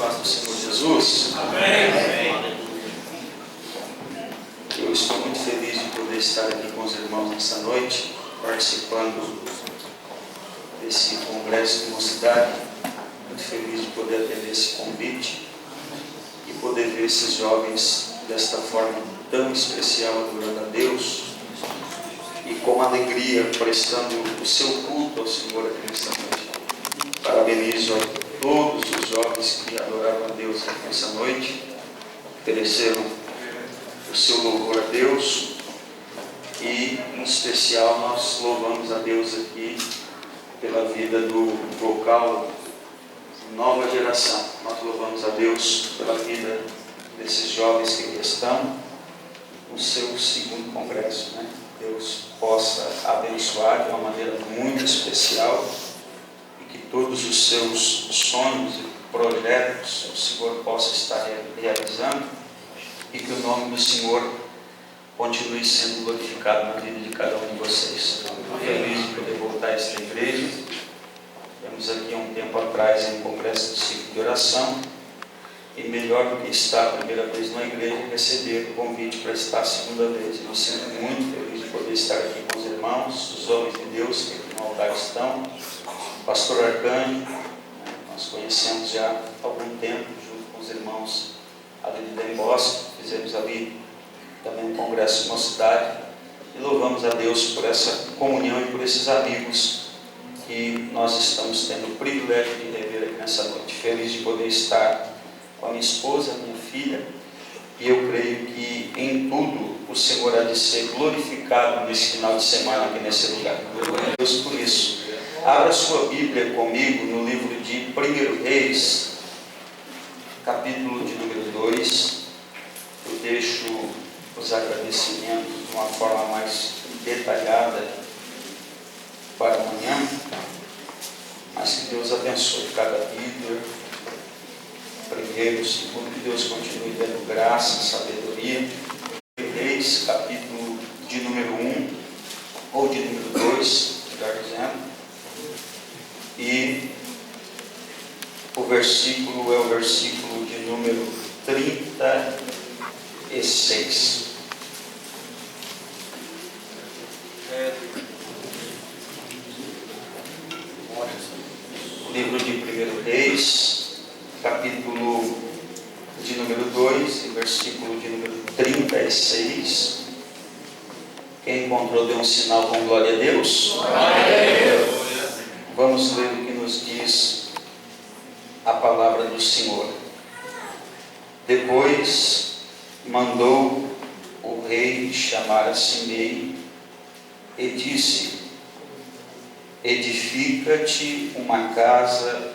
paz do Senhor Jesus. Amém. Eu estou muito feliz de poder estar aqui com os irmãos nessa noite, participando desse congresso de mocidade. Muito feliz de poder atender esse convite e poder ver esses jovens desta forma tão especial, adorando a Deus e com alegria prestando o seu culto ao Senhor aqui nesta noite. Parabenizo a todos os jovens que adoraram a Deus aqui nessa noite, ofereceram o seu louvor a Deus e, em especial, nós louvamos a Deus aqui pela vida do vocal Nova Geração. Nós louvamos a Deus pela vida desses jovens que aqui estão no seu segundo congresso, né? Deus possa abençoar de uma maneira muito especial e que todos os seus sonhos e projetos o Senhor possa estar realizando e que o nome do Senhor continue sendo glorificado na vida de cada um de vocês. Estou feliz de poder voltar a esta igreja. Temos aqui há um tempo atrás um congresso de ciclo de oração e melhor do que estar a primeira vez numa igreja e receber o convite para estar a segunda vez. Eu me sinto muito feliz de poder estar aqui com os irmãos, os homens de Deus que aqui no altar estão. Pastor Arcanjo, nós conhecemos já há algum tempo, junto com os irmãos ali de Dom Bosco, fizemos ali também um congresso de mocidade e louvamos a Deus por essa comunhão e por esses amigos que nós estamos tendo o privilégio de rever aqui nessa noite. Feliz de poder estar com a minha esposa, minha filha, e eu creio que em tudo o Senhor há de ser glorificado nesse final de semana aqui nesse lugar. Glória a Deus por isso. Abra sua Bíblia comigo no livro de 1 Reis, capítulo de número 2. Eu deixo os agradecimentos de uma forma mais detalhada para amanhã, mas que Deus abençoe cada líder. Primeiro, segundo, que Deus continue dando graça, sabedoria. 1 Reis, capítulo de número 1, ou de número 2, melhor dizendo. E o versículo é o versículo de número 36. Livro de 1 Reis, capítulo de número 2, e versículo de número 36. Quem encontrou, dê um sinal com glória a Deus. Glória a Deus. Vamos ler o que nos diz a palavra do Senhor. Depois mandou o rei chamar a Simei e disse: edifica-te uma casa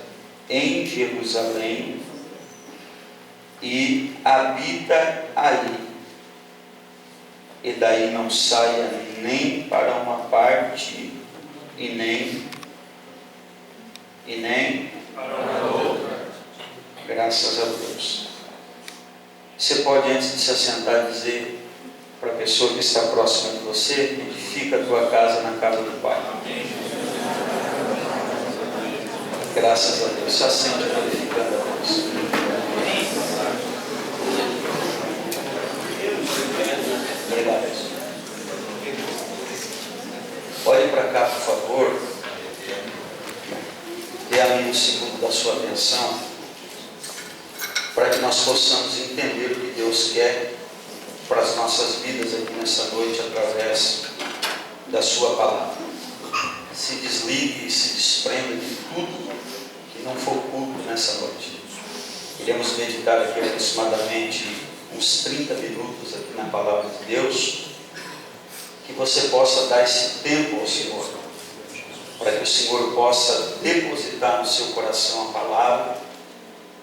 em Jerusalém e habita aí, e daí não saia nem para uma parte e nem para outra. Graças a Deus. Você pode, antes de se assentar, dizer para a pessoa que está próxima de você: edifica a tua casa na casa do Pai. Graças a Deus. Se assente glorificando a Deus. Obrigado. Olhe para cá, por favor. Dê a mim um segundo da sua atenção, para que nós possamos entender o que Deus quer para as nossas vidas aqui nessa noite, através da sua palavra. Se desligue e se desprenda de tudo que não for culto nessa noite. Iremos meditar aqui aproximadamente uns 30 minutos aqui na palavra de Deus, que você possa dar esse tempo ao Senhor, para que o Senhor possa depositar no seu coração a palavra,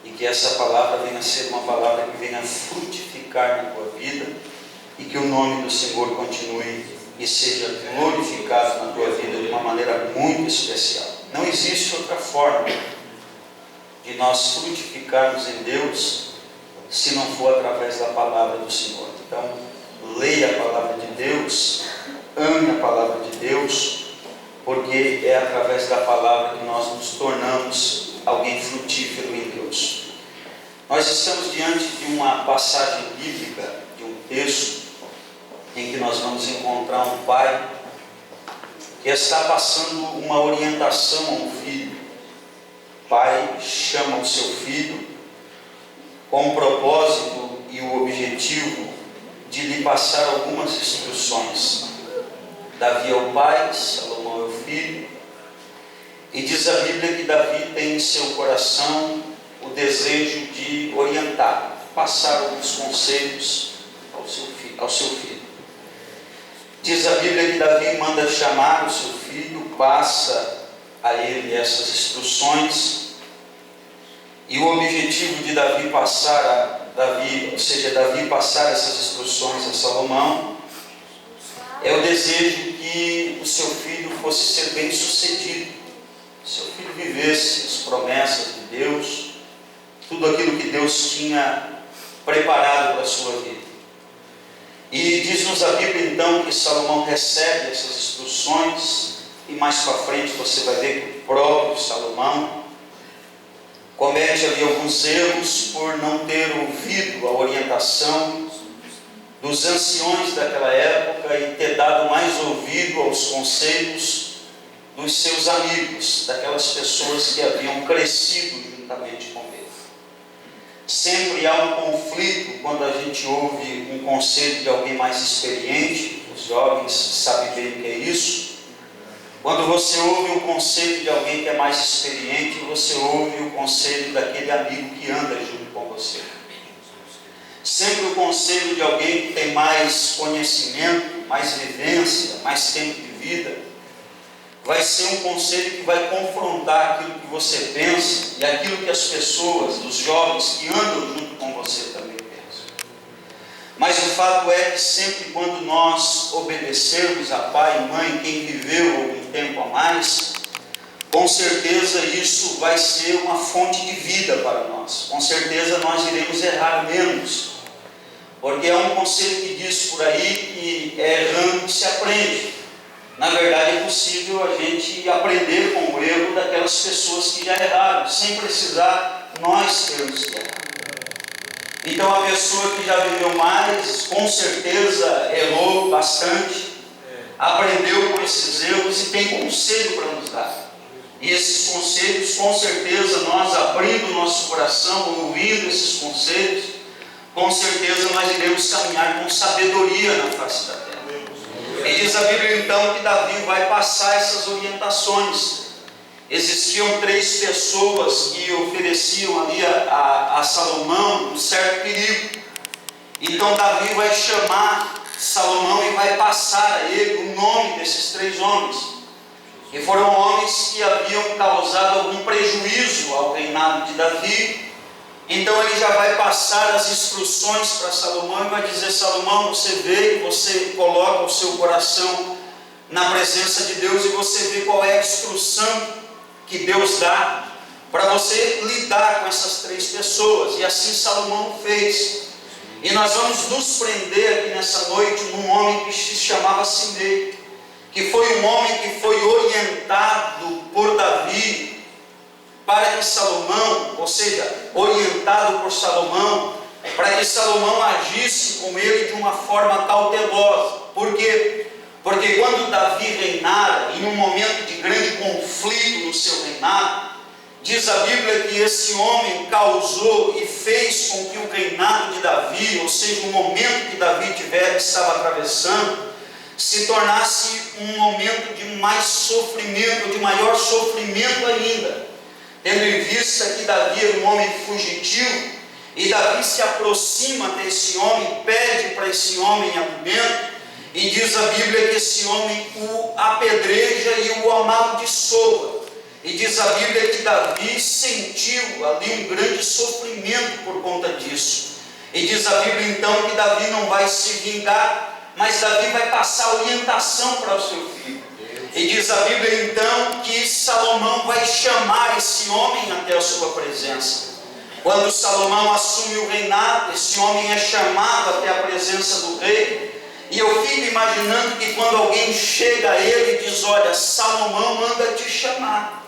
e que essa palavra venha a ser uma palavra que venha a frutificar na tua vida, e que o nome do Senhor continue e seja glorificado na tua vida de uma maneira muito especial. Não existe outra forma de nós frutificarmos em Deus se não for através da palavra do Senhor. Então, leia a palavra de Deus, ame a palavra de Deus, porque é através da palavra que nós nos tornamos alguém frutífero em Deus. Nós estamos diante de uma passagem bíblica, de um texto, em que nós vamos encontrar um pai que está passando uma orientação a um filho. O pai chama o seu filho com o propósito e o objetivo de lhe passar algumas instruções. Davi é o pai, Salomão é o filho, e diz a Bíblia que Davi tem em seu coração o desejo de orientar, passar alguns conselhos ao seu filho. Diz a Bíblia que Davi manda chamar o seu filho, passa a ele essas instruções, e o objetivo de Davi passar essas instruções a Salomão, é o desejo que o seu filho fosse ser bem sucedido, seu filho vivesse as promessas de Deus, tudo aquilo que Deus tinha preparado para a sua vida. E diz-nos a Bíblia então que Salomão recebe essas instruções, e mais para frente você vai ver que o próprio Salomão comete ali alguns erros por não ter ouvido a orientação dos anciões daquela época e ter dado mais ouvido aos conselhos dos seus amigos, daquelas pessoas que haviam crescido juntamente com ele. Sempre há um conflito quando a gente ouve um conselho de alguém mais experiente. Os jovens sabem bem o que é isso. Quando você ouve um conselho de alguém que é mais experiente, você ouve o conselho daquele amigo que anda junto com você. Sempre o conselho de alguém que tem mais conhecimento, mais vivência, mais tempo de vida, vai ser um conselho que vai confrontar aquilo que você pensa e aquilo que as pessoas, os jovens que andam junto com você também pensam. Mas o fato é que sempre quando nós obedecermos a pai e mãe, quem viveu algum tempo a mais, com certeza isso vai ser uma fonte de vida para nós. Com certeza nós iremos errar menos, porque é um conselho que diz por aí que é errando que se aprende. Na verdade é possível a gente aprender com o erro daquelas pessoas que já erraram, sem precisar nós termos que errar. Então a pessoa que já viveu mais, com certeza errou bastante, aprendeu com esses erros e tem conselho para nos dar. E esses conselhos, com certeza, nós abrindo o nosso coração, ouvindo esses conselhos, com certeza nós iremos caminhar com sabedoria na face da terra. E diz a Bíblia então que Davi vai passar essas orientações. Existiam 3 pessoas que ofereciam ali a Salomão um certo perigo. Então Davi vai chamar Salomão e vai passar a ele o nome desses 3 homens, que foram homens que haviam causado algum prejuízo ao reinado de Davi. Então ele já vai passar as instruções para Salomão e vai dizer: Salomão, você vê, você coloca o seu coração na presença de Deus e você vê qual é a instrução que Deus dá para você lidar com essas 3 pessoas. E assim Salomão fez. E nós vamos nos prender aqui nessa noite num homem que se chamava Simei, que foi um homem que foi orientado por Davi para que Salomão, ou seja, orientado por Salomão, para que Salomão agisse com ele de uma forma cautelosa. Por quê? Porque quando Davi reinara, em um momento de grande conflito no seu reinado, diz a Bíblia que esse homem causou e fez com que o reinado de Davi, ou seja, o momento que Davi estava atravessando, se tornasse um momento de mais sofrimento, de maior sofrimento ainda. Tendo em vista que Davi era um homem fugitivo, e Davi se aproxima desse homem, pede para esse homem alimento, e diz a Bíblia que esse homem o apedreja e o amaldiçoa. E diz a Bíblia que Davi sentiu ali um grande sofrimento por conta disso. E diz a Bíblia então que Davi não vai se vingar, mas Davi vai passar orientação para o seu filho. E diz a Bíblia então que Salomão vai chamar esse homem até a sua presença. Quando Salomão assume o reinado, esse homem é chamado até a presença do rei. E eu fico imaginando que quando alguém chega a ele e diz: olha, Salomão manda te chamar.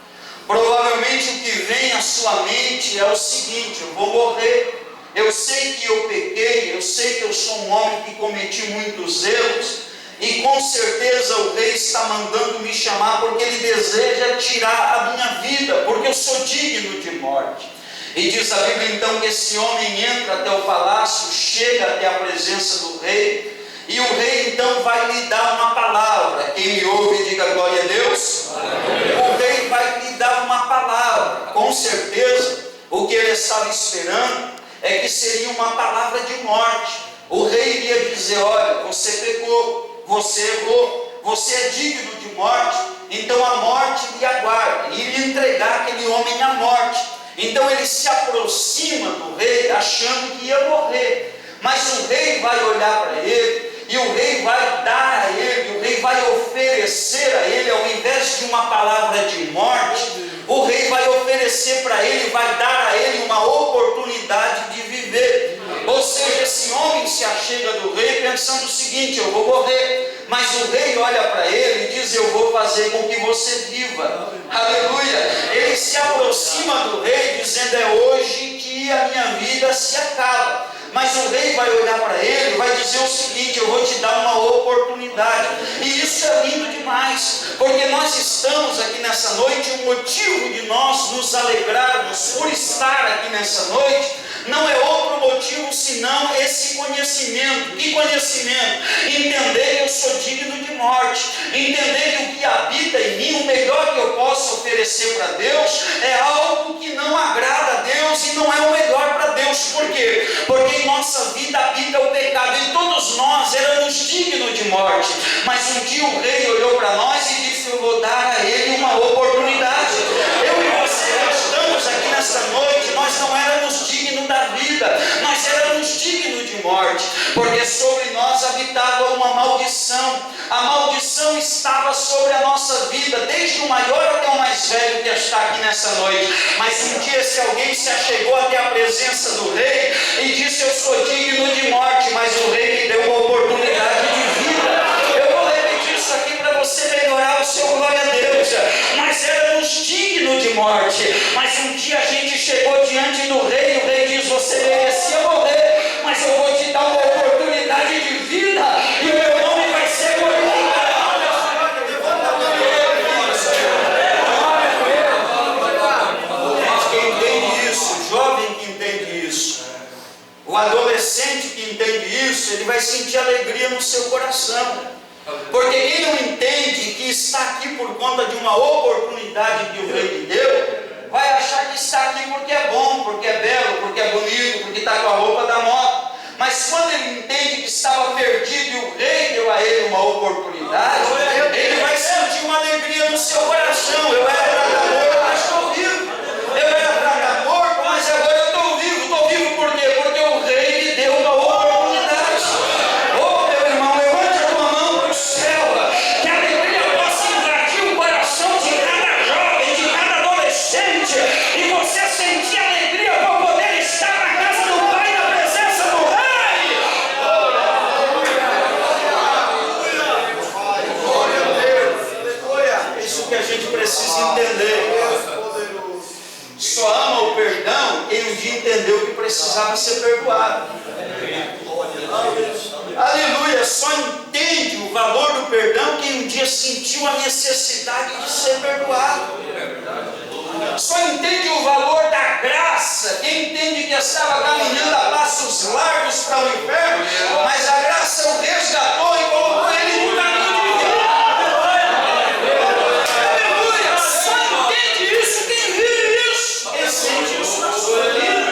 Provavelmente o que vem à sua mente é o seguinte: eu vou morrer. Eu sei que eu pequei, eu sei que eu sou um homem que cometi muitos erros, e com certeza o rei está mandando me chamar porque ele deseja tirar a minha vida, porque eu sou digno de morte. E diz a Bíblia então que esse homem entra até o palácio, chega até a presença do rei, e o rei então vai lhe dar uma palavra. Quem me ouve, diga glória a Deus. O rei vai lhe dar uma palavra. Com certeza o que ele estava esperando é que seria uma palavra de morte. O rei iria dizer: olha, você pecou, você errou, você é digno de morte, então a morte lhe aguarda, e lhe entregar aquele homem à morte. Então ele se aproxima do rei achando que ia morrer, mas o rei vai olhar para ele, e o rei vai dar a ele, o rei vai oferecer a ele, ao invés de uma palavra de morte, o rei vai oferecer para ele, vai dar a ele uma oportunidade de viver. Ou seja, esse homem se achega do rei pensando o seguinte: eu vou morrer. Mas o rei olha para ele e diz: eu vou fazer com que você viva. Aleluia. Ele se aproxima do rei dizendo: é hoje que a minha vida se acaba. Mas o rei vai olhar para ele e vai dizer o seguinte: eu vou te dar uma oportunidade. E isso é lindo demais, porque nós estamos aqui nessa noite, o motivo de nós nos alegrarmos por estar aqui nessa noite não é outro motivo senão esse conhecimento. Que conhecimento? Entender que eu sou digno de morte, entender que o que habita em mim, o melhor que eu posso oferecer para Deus é algo que não agrada a Deus e não é o melhor para Deus. Por quê? Porque em nossa vida habita o pecado, e todos nós éramos dignos de morte. Mas um dia o rei olhou para nós e disse: eu vou dar a ele uma oportunidade. Eu e você estamos aqui nessa noite, nós não éramos dignos da vida, nós éramos dignos de morte, porque sobre nós habitava uma maldição. A maldição estava sobre a nossa vida, desde o maior até o mais velho que está aqui nessa noite. Mas um dia esse alguém se achegou até a presença do rei e disse: eu sou digno de morte, mas o rei me deu uma oportunidade de vida. Eu vou repetir isso aqui para você melhorar o seu glória a Deus. Nós éramos dignos de morte, mas um dia a gente chegou diante do rei e o rei diz: você merecia morrer, mas eu vou te dar uma oportunidade de vida, e o meu nome vai ser glorificado. Quem entende isso, jovem que entende isso, o adolescente que entende isso, ele vai sentir alegria no seu coração. Porque quem não entende que está aqui por conta de uma oportunidade que o rei lhe deu, vai achar que está aqui porque é bom, porque é belo, porque é bonito, porque está com a roupa da moda. Mas quando ele entende que estava perdido e o rei deu a ele uma oportunidade, ele vai sentir uma alegria no seu coração. Eu era tragador, mas estou vivo. Eu era tragador, mas agora eu estou vivo. Estou vivo por quê? Porque o rei me deu uma oportunidade. Oh, meu irmão, levante a tua mão para o céu, que a alegria possa invadir o coração de cada jovem, de cada adolescente, e você sentir alegria por poder estar na casa do Pai, na presença do Rei. Isso que a gente precisa entender. Só ama o perdão quem um dia entendeu que precisava ser perdoado. Aleluia. Só entende o valor do perdão quem um dia sentiu a necessidade de ser perdoado. Só entende o valor da graça quem entende que estava caminhando a passos largos para o inferno, mas a graça o resgatou e colocou ele no caminho de vida. Aleluia. Só entende isso quem vive isso, quem sente isso na sua vida.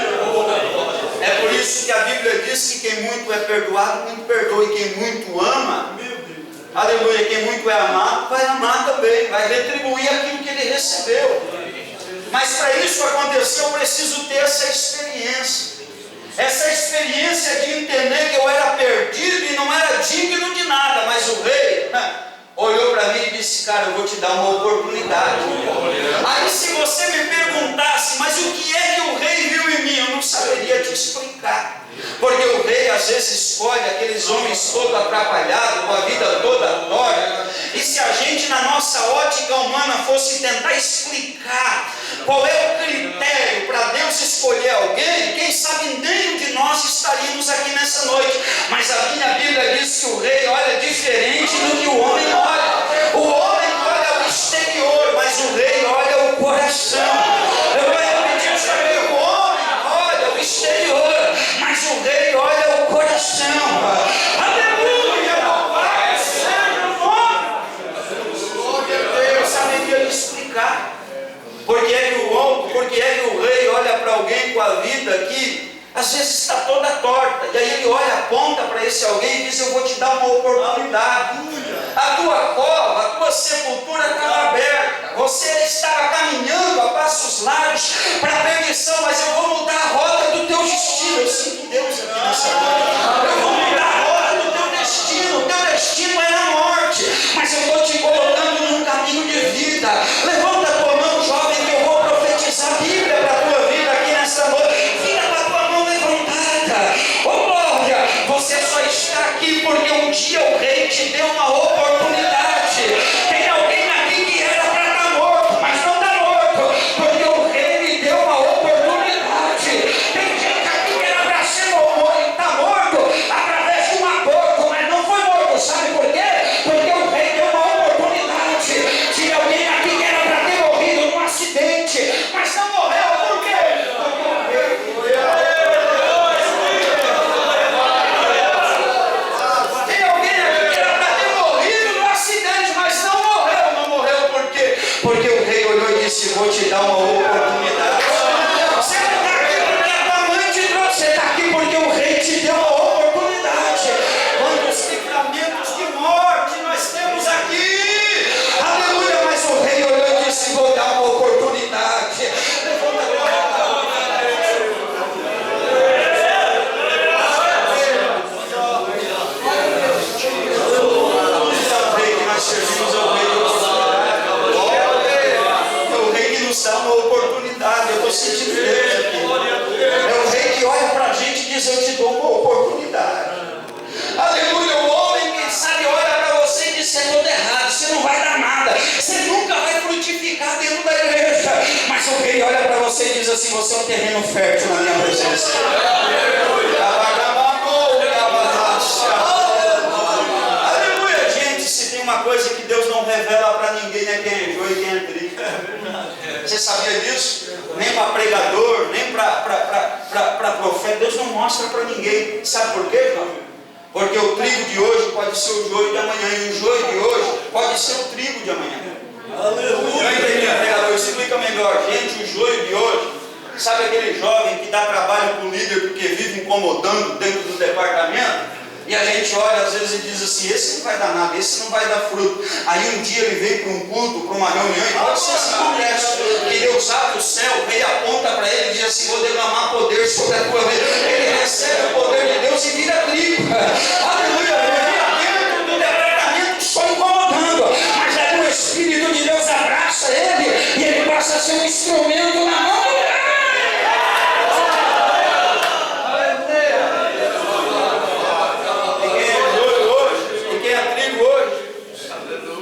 É por isso que a Bíblia diz que quem muito é perdoado, muito perdoa, e quem muito ama, aleluia, quem muito é amado, vai amar também, vai retribuir aquilo que ele recebeu. Mas para isso acontecer, eu preciso ter essa experiência de entender que eu era perdido e não era digno de nada, mas o rei olhou para mim e disse: cara, eu vou te dar uma oportunidade. Aí se você me perguntasse: mas o que é que o rei viu em mim? Eu não saberia te explicar. Porque o rei às vezes escolhe aqueles homens todos atrapalhados, com a vida toda torta, e se a gente gente, na nossa ótica humana, fosse tentar explicar qual é o critério para Deus escolher alguém, quem sabe nenhum de nós estaríamos aqui nessa noite. Mas a minha Bíblia diz que o rei olha diferente do que o homem olha. O homem olha o exterior, mas o rei olha o coração. Eu vou repetir isso aqui: o homem olha o exterior, mas o rei olha o coração. Aleluia! Louvado seja o nome. Eu saberia lhe explicar por que é que o rei olha para alguém com a vida que às vezes está toda torta, e aí ele olha, aponta para esse alguém e diz: eu vou te dar uma oportunidade. A tua cova, a tua sepultura estava aberta, você estava caminhando a passos largos para a perdição, mas eu vou mudar a rota do teu destino. Eu sinto Deus aqui nessa noite. Eu vou mudar a rota do teu destino. O teu destino é a morte, mas eu estou te colocando num caminho de vida. Levanta a tua mão, jovem, que eu vou profetizar a Bíblia para a tua vida aqui nessa noite. Fica com a tua mão levantada. Oh glória, você só está aqui porque um dia o rei te deu uma oportunidade. Tem alguém aqui que era para estar morto, mas não está morto, porque o rei lhe deu uma oportunidade. Tem gente aqui que era para ser morto, está morto através de um aborto, mas não foi morto. Sabe por quê? Porque o rei deu uma oportunidade. Tinha alguém aqui que era para ter morrido num acidente, mas não morreu. Por quê? Porque o rei morreu. Tem alguém aqui que era para ter morrido num acidente, mas não morreu. Não morreu por quê? Porque o rei olhou e disse: vou te dar uma oportunidade. Você não está aqui porque a tua mãe te trouxe, você está aqui porque o rei te deu uma oportunidade. Quantos livramentos de morte nós temos aqui! Aleluia! Mas o rei olhou e disse: vou dar uma oportunidade. Levanta a tua mão. O rei que nós servimos é o rei de oportunidade. É o rei que nos dá uma oportunidade. Eu estou sentindo Deus aqui. É o rei que olha para a gente e diz: eu te dou uma oportunidade. Aleluia! O homem, quem sabe, olha para você e diz: você é todo errado, você não vai dar nada, você nunca vai frutificar dentro da igreja. Mas o rei olha para você e diz assim: você é um terreno fértil na minha presença. Aleluia! Gente, se tem uma coisa que Deus não revela para ninguém, é quem é joio e quem é trigo. Você sabia disso? Nem para pregador, nem para profeta, Deus não mostra para ninguém. Sabe por quê, irmão? Porque o trigo de hoje pode ser o joio de amanhã, e o joio de hoje pode ser o trigo de amanhã. Aleluia! Eu entendi, pregador, explica melhor. Gente, o joio de hoje, sabe aquele jovem que dá trabalho para o líder porque vive incomodando dentro do departamento? E a gente olha às vezes e diz assim: esse não vai dar nada, esse não vai dar fruto. Aí um dia ele vem para um culto, para uma reunião, e pode ser esse congresso, que Deus abre o céu, o rei aponta para ele e diz assim: vou derramar poder sobre a tua vida. Ele recebe o poder de Deus e vira trigo. Aleluia! Dentro do departamento só incomodando, mas aí o Espírito de Deus abraça ele e ele passa a ser um instrumento na mão.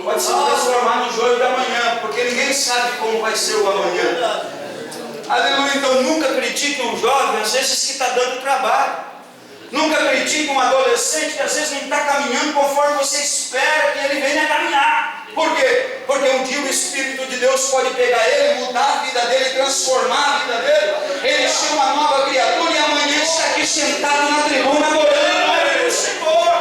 Pode se transformar no joio da manhã, porque ninguém sabe como vai ser o amanhã. Aleluia! Então nunca critique um jovem, às vezes, que está dando trabalho. Nunca critique um adolescente que às vezes não está caminhando conforme você espera que ele venha caminhar. Por quê? Porque um dia o Espírito de Deus pode pegar ele, mudar a vida dele, transformar a vida dele. Ele chama uma nova criatura e amanhã está aqui sentado na tribuna adorando o nome do Senhor.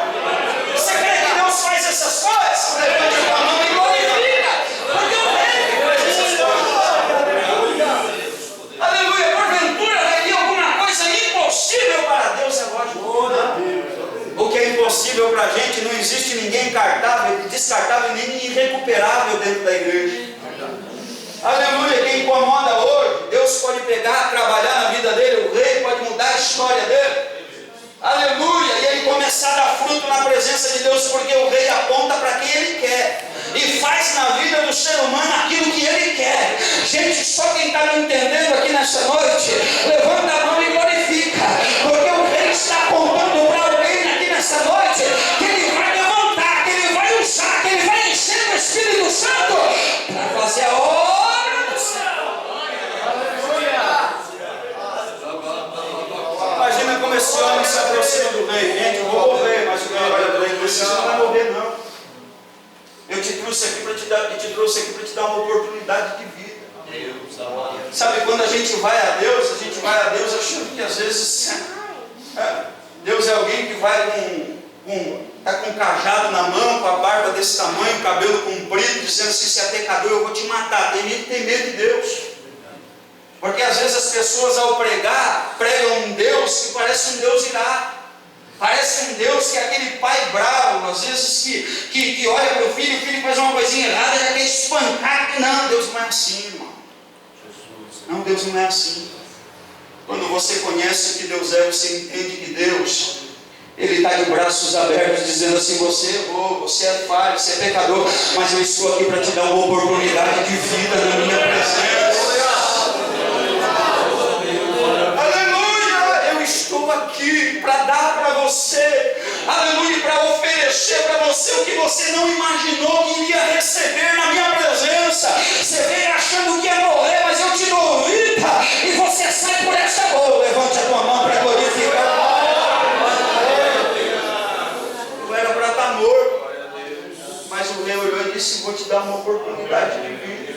Você crê que Deus faz essas coisas? Levante a mão e glorifica, porque o rei faz essas coisas. Aleluia! Porventura havia alguma coisa impossível para Deus? É lógico. O que é impossível para a gente, não existe ninguém descartável nem irrecuperável dentro da igreja. Aleluia! Quem incomoda hoje, Deus pode pegar, trabalhar na vida dele, o rei pode mudar a história dele. Aleluia! E ele começar a dar fruto na presença de Deus, porque o rei aponta para quem ele quer e faz na vida do ser humano aquilo que ele quer. Gente, só quem está me entendendo aqui nessa noite, levanta a mão e glorifica, porque o rei está apontando para alguém aqui nessa noite que ele vai levantar, que ele vai usar, que ele vai encher o Espírito Sabe, quando a gente vai a Deus achando que às vezes Deus é alguém que vai está com um cajado na mão, com a barba desse tamanho, cabelo comprido, dizendo assim: se é pecador eu vou te matar. Tem gente que tem medo de Deus, porque às vezes as pessoas ao pregam um Deus que parece um Deus irado, parece um Deus que é aquele pai bravo, às vezes que olha para o filho faz uma coisinha errada, já quer espancar. Não, Deus não é assim, irmão. Não, Deus não é assim. Quando você conhece o que Deus é, você entende que Deus, Ele está de braços abertos, dizendo assim: você errou, você é falho, você é pecador, mas eu estou aqui para te dar uma oportunidade de vida na minha presença. Aleluia! Eu estou aqui para dar para você, aleluia, para oferecer para você o que você não imaginou que iria receber na minha presença. Você veio achando que ia morrer, mas eu te dou vida, e você sai por essa boa. Levante a tua mão para glorificar. Mas o rei olhou e disse: vou te dar uma oportunidade de vida,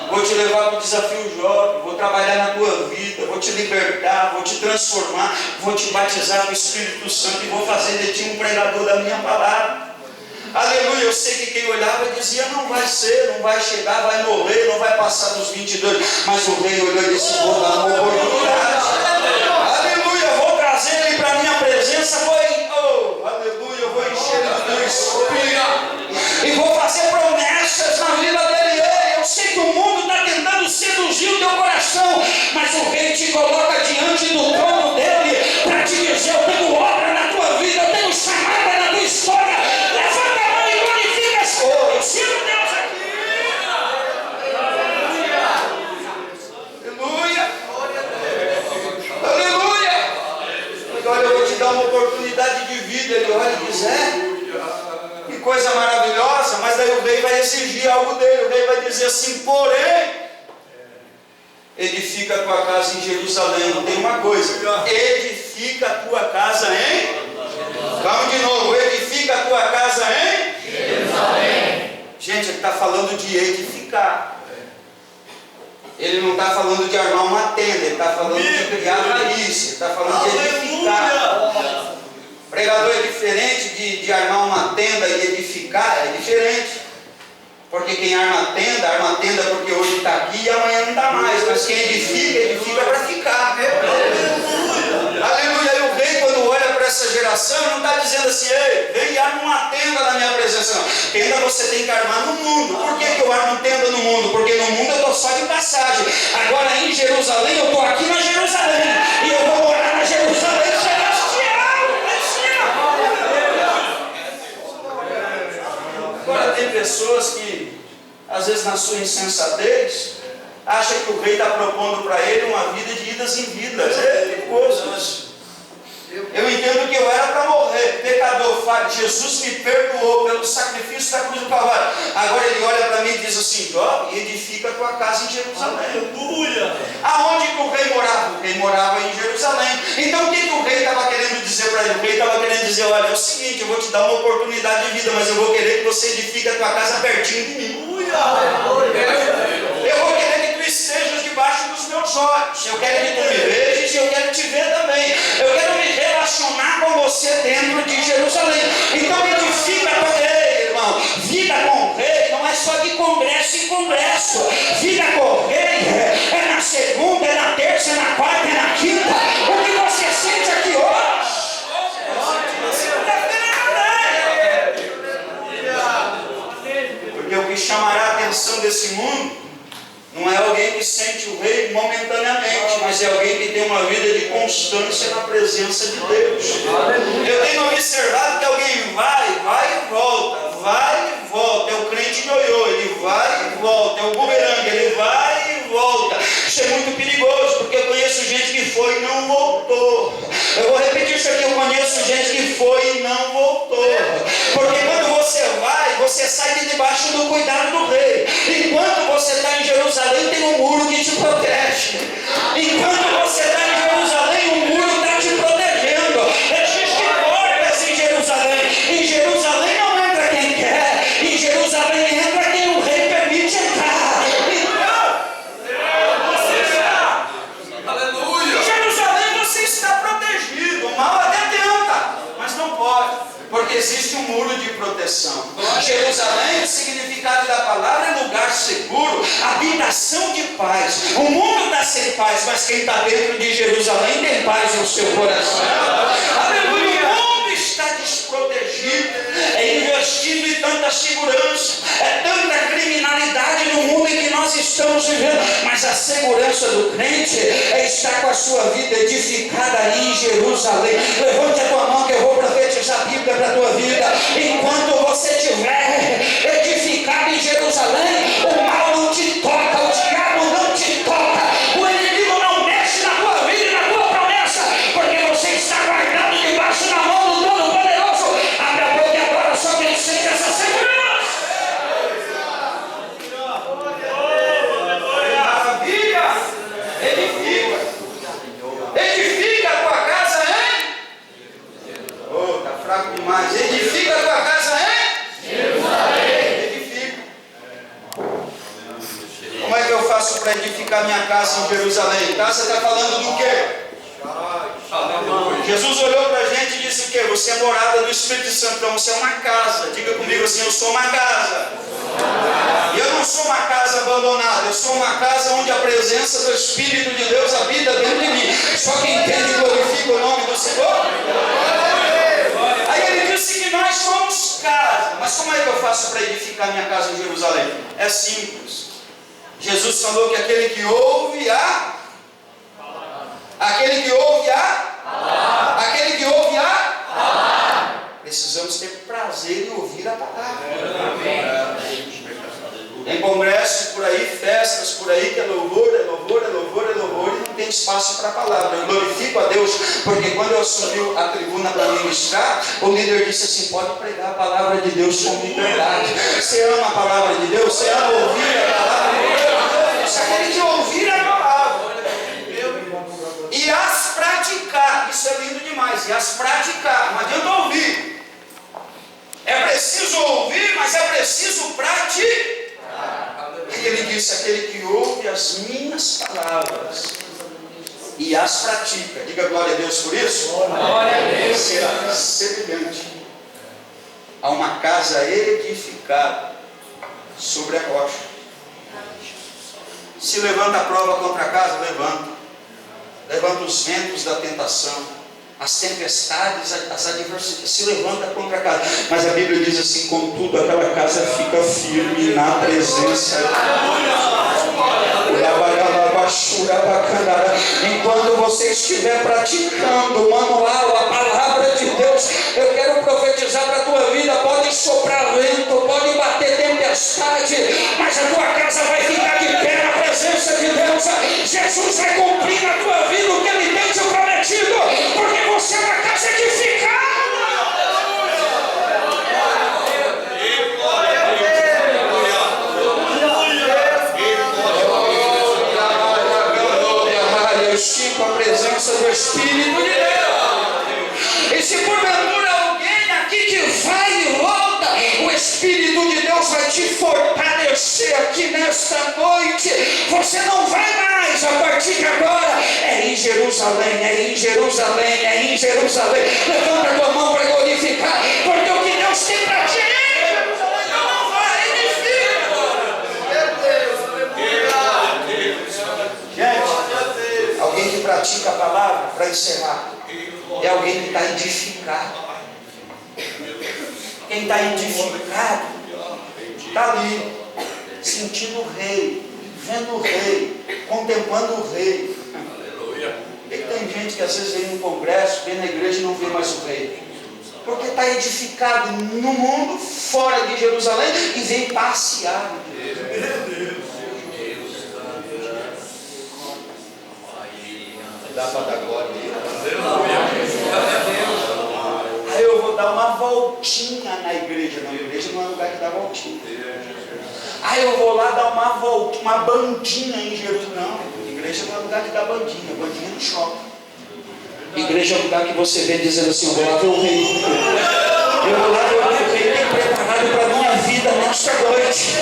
vou te levar para o desafio jovem, vou trabalhar na tua vida, vou te libertar, vou te transformar, vou te batizar com o Espírito Santo e vou fazer de ti um pregador da minha palavra. Aleluia. Eu sei que quem olhava dizia: não vai ser, não vai chegar, vai morrer, não vai passar dos 22. Mas o rei olhou e disse: vou dar uma oportunidade. Aleluia. Vou trazer ele para a minha presença, aleluia, eu vou encher ele do meu Espírito e vou fazer promessas na vida dele. Eu sei que o mundo está tentando seduzir o teu coração, mas o rei te coloca diante do trono dele para te dizer: eu tenho obra na tua vida, eu tenho chamada na tua história. Levanta a mão e glorifica as coisas. Sirva Deus aqui. Aleluia. Aleluia. Agora eu vou te dar uma oportunidade de vida. Ele olha e diz: que coisa maravilhosa. Mas daí o rei vai exigir algo dele. O rei vai dizer assim: porém, edifica a tua casa em Jerusalém. Não tem uma coisa: edifica a tua casa em... Vamos de novo: edifica a tua casa em Jerusalém. Gente, ele está falando de edificar. Ele não está falando de armar uma tenda, ele está falando de criar raiz, ele está falando de edificar. Pregador é diferente de armar uma tenda e edificar, é diferente. Porque quem arma a tenda porque hoje está aqui e amanhã não está mais. Mas quem edifica para ficar. Aleluia. E o rei, quando olha para essa geração, não está dizendo assim: ei, vem e arma uma tenda na minha presença. Não. Tenda você tem que armar no mundo. Por que eu armo tenda no mundo? Porque no mundo eu estou só de passagem. Agora em Jerusalém, eu estou aqui na Jerusalém. E eu vou morar na Jerusalém celestial. Agora tem pessoas que, às vezes na sua insensatez, acha que o rei está propondo para ele uma vida de idas e vindas. É perigoso, mas eu entendo que eu era para morrer, pecador, falho. Jesus me perdoou pelo sacrifício da cruz do Calvário. Agora ele olha para mim e diz assim: ó, edifica a tua casa em Jerusalém. Aleluia. Aonde que o rei morava? O rei morava em Jerusalém. Então o que o rei estava querendo dizer para ele? O rei estava querendo dizer: olha, é o seguinte, eu vou te dar uma oportunidade de vida, mas eu vou querer que você edifique a tua casa pertinho de mim. Eu vou querer que tu estejas debaixo dos meus olhos. Eu quero que tu me vejas e eu quero te ver também. Eu quero me relacionar com você dentro de Jerusalém. Então edifica com o rei, irmão. Vida com o rei não é só de congresso em congresso. Vida com o rei é na segunda, é na terça, é na quarta, é na quinta. O que você sente aqui hoje? Porque o que chamará a atenção desse mundo não é alguém que sente o rei momentaneamente, mas é alguém que tem uma vida de constância na presença de Deus. Eu tenho observado que alguém vai e volta. É o crente ioiô, ele vai e volta. É o bumerangue, ele vai e volta. Isso é muito perigoso, porque eu conheço gente que foi e não voltou. Eu vou repetir isso aqui: eu conheço gente que foi e não voltou. Porque quando você vai, você sai de debaixo do cuidado do rei. Enquanto você está em Jerusalém, tem um muro que te protege. Enquanto você está em Jerusalém, um muro está te protegendo. Existem portas em Jerusalém. Em Jerusalém não entra quem quer. Em Jerusalém entra quem o rei permite entrar. Então, paz. O mundo está sem paz, mas quem está dentro de Jerusalém tem paz no seu coração. Aleluia! O mundo está desprotegido, é investido em tanta segurança, é tanta criminalidade no mundo em que nós estamos vivendo, mas a segurança do crente é estar com a sua vida edificada aí em Jerusalém. Levante a tua mão que eu vou profetizar a Bíblia para a tua vida. Enquanto você estiver edificado em Jerusalém, o mal não te toca, o diabo não te toca, o inimigo não mexe na tua vida e na tua promessa, porque você está guardado debaixo da mão do Todo-Poderoso. Abre a boca agora, só quem sente essa segurança. Maravilha! Edifica a tua casa, hein? Oh, tá fraco demais. Edifica a tua casa, hein? Edifica. Como é que eu faço para edificar minha casa em Jerusalém? Tá? Você está falando do quê? Jesus olhou para a gente e disse o quê? Você é morada do Espírito Santo, então você é uma casa. Diga comigo assim, eu sou uma casa. E eu não sou uma casa abandonada, eu sou uma casa onde a presença do Espírito de Deus habita dentro de mim. Só quem entende glorifica o nome do Senhor. Aí ele disse que nós somos casa. Mas como é que eu faço para edificar minha casa em Jerusalém? É simples. Jesus falou que aquele que ouve aquele que ouve aquele que ouve precisamos ter prazer em ouvir a palavra. Tem congressos por aí, festas por aí, que é louvor, é louvor, é louvor, é louvor, e não tem espaço para a palavra. Eu glorifico a Deus, porque quando eu assumi a tribuna para ministrar, o líder disse assim: pode pregar a palavra de Deus com liberdade. Você ama a palavra de Deus? Você ama ouvir a palavra de Deus? Você aquele que ouvir a palavra e as praticar, isso é lindo demais, e as praticar, não adianta ouvir. É preciso ouvir, mas é preciso praticar. E ele disse: aquele que ouve as minhas palavras e as pratica. Diga glória a Deus por isso. Glória a Deus. Será semelhante a uma casa edificada sobre a rocha. Se levanta a prova contra a casa, levanta os ventos da tentação, as tempestades, as adversidades, se levanta contra a casa. Mas a Bíblia diz assim: contudo aquela casa fica firme na presença. Enquanto você estiver praticando o manual, a palavra de Deus, eu quero profetizar para a tua vida. Pode soprar vento, pode bater tempestade, mas a tua casa vai ficar de pé na presença de Deus. Jesus vai cumprir na tua vida o que Ele tem te prometido, porque você é uma casa edificada. Com a presença do Espírito de Deus. E se porventura alguém aqui que vai e volta, o Espírito de Deus vai te fortalecer aqui nesta noite. Você não vai mais a partir de agora. É em Jerusalém, é em Jerusalém, é em Jerusalém. Levanta a tua mão para glorificar, porque o que Deus tem para ti é em Jerusalém. Não vai, gente, alguém que pratica a palavra, para encerrar, é alguém que está edificado. Quem está edificado está ali, sentindo o rei, vendo o rei, contemplando o rei. E tem gente que às vezes vem no congresso, vem na igreja e não vê mais o rei, porque está edificado no mundo, fora de Jerusalém, e vem passear. Dá para dar glória. Aí eu vou dar uma voltinha na igreja. Não, a igreja não é lugar que dá voltinha. Aí eu vou lá dar uma volta, uma bandinha em Jerusalém. Não, igreja não é lugar que dá bandinha. Bandinha no shopping. Igreja é o lugar que você vem dizendo assim: eu vou lá ver o rei. Eu vou lá ver o rei tem preparado para a minha vida nesta noite.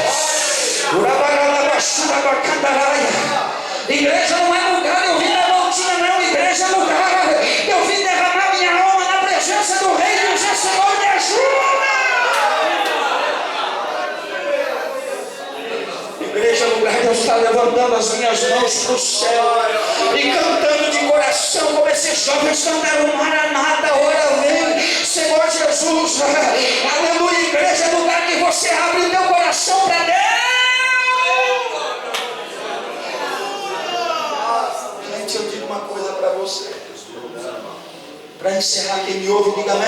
Igreja não é lugar de eu vir na voltinha, não. Igreja é lugar de eu vir derramar minha alma na presença do rei e dizer: Senhor, me ajuda. Igreja é lugar de eu estar está levantando as minhas mãos para o céu e cantando de coração como esses jovens cantaram: Maranata, ora vem, Senhor Jesus. Aleluia, igreja, é lugar que você abre o teu coração para Deus. Gente, eu digo uma coisa para você. Para encerrar, quem me ouve, diga amém.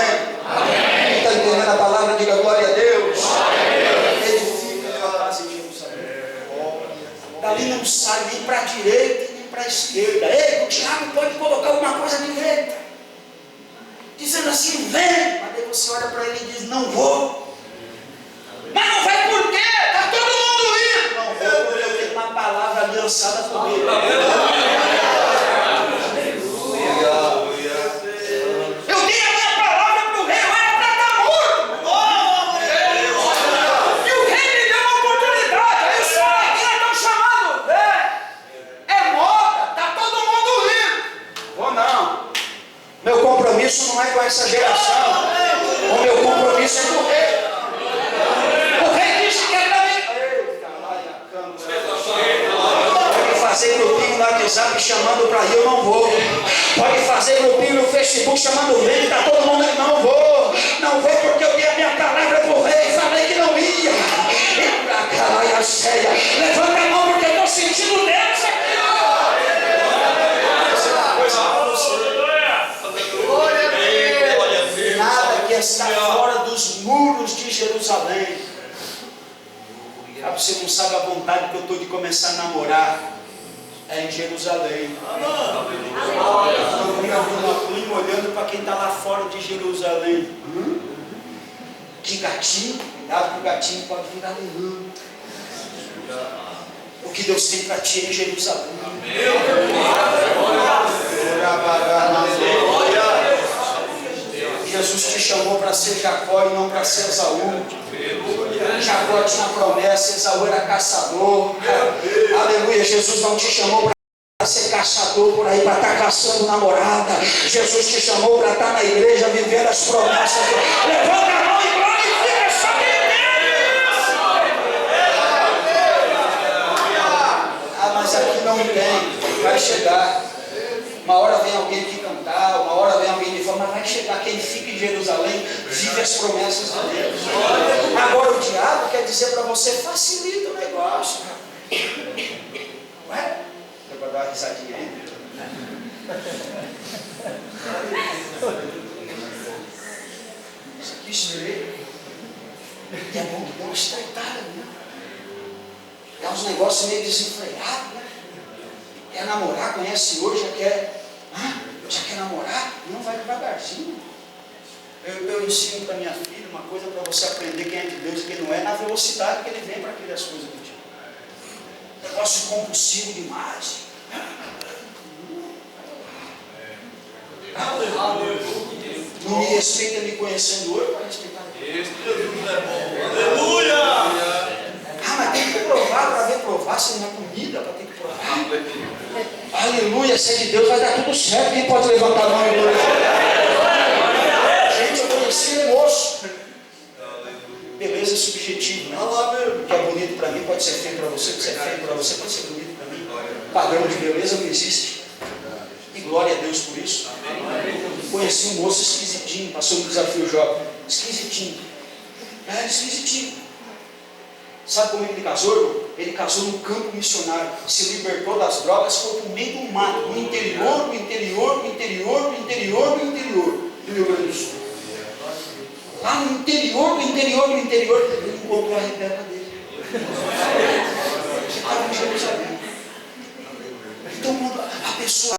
Quem está entendendo a palavra, diga glória a Deus. Edifica a tua casa em Jerusalém. Dali não sai nem para a direita nem para a esquerda. Ei, o diabo pode colocar alguma coisa à direita, dizendo assim: vem. Mas daí você olha para ele e diz: não vou. Mas não vai por quê? Está todo mundo indo. Não vou porque eu tenho uma palavra aliançada comigo. Meu compromisso não é com essa geração. O meu compromisso é com o rei. O rei disse que é para mim. Pode fazer grupinho no WhatsApp chamando para ir, eu não vou. Pode fazer grupinho no Facebook chamando o rei, está todo mundo aí, não vou. Não vou porque eu dei a minha palavra para o rei, falei que não ia. E para caralho, a ceia. Levanta a mão porque eu estou sentindo Deus aqui. Nada que está fora dos muros de Jerusalém. Você não sabe a vontade que eu estou de começar a namorar. É em Jerusalém. Eu olhando para quem está lá fora de Jerusalém. De gatinho, cuidado que o gatinho pode virar leão. O que Deus tem para ti é em Jerusalém. Jesus te chamou para ser Jacó e não para ser Esaú. Jacó tinha promessa, Esaú era caçador. Aleluia, Jesus não te chamou para ser caçador por aí, para estar caçando namorada. Jesus te chamou para estar na igreja vivendo as promessas. Levanta a mão e glorifica só Deus. Mas aqui não tem, vai chegar. Uma hora vem alguém que cantar, uma hora vem alguém que fala, mas vai chegar quem fica em Jerusalém, vive as promessas de Deus. Agora o diabo quer dizer para você: facilita o negócio. Ué? Deu para dar uma risadinha aí? Isso aqui estreito. E é bom que dá uma estreitada, né? Dá uns negócios meio desenfreados, né? Quer namorar, conhece hoje, já quer namorar? Não, vai devagarzinho. Eu ensino para minha filha uma coisa para você aprender quem é de Deus e quem não é, na velocidade que ele vem para aquelas coisas do tipo. Negócio compulsivo demais. Não me respeita me conhecendo hoje, para respeitar Deus. Aleluia! Mas tem que provar para ver provar, se não é comida, para ter que provar. Aleluia, se é de Deus vai dar tudo certo. Quem pode levantar a mão e glorificar? Gente, eu conheci um moço. Beleza é subjetivo, né? O que é bonito para mim pode ser feio para você, o que é feio para você pode ser bonito para mim. Padrão de beleza não existe. E glória a Deus por isso. Conheci um moço esquisitinho, passou no desafio jovem. Esquisitinho. Esquisitinho. Sabe como ele casou? Ele casou no campo missionário, se libertou das drogas, foi para o meio do mato, no interior do Rio Grande do Sul. Lá no interior, ele encontrou a Rebeca dele. Que estava em Jerusalém. Então, a pessoa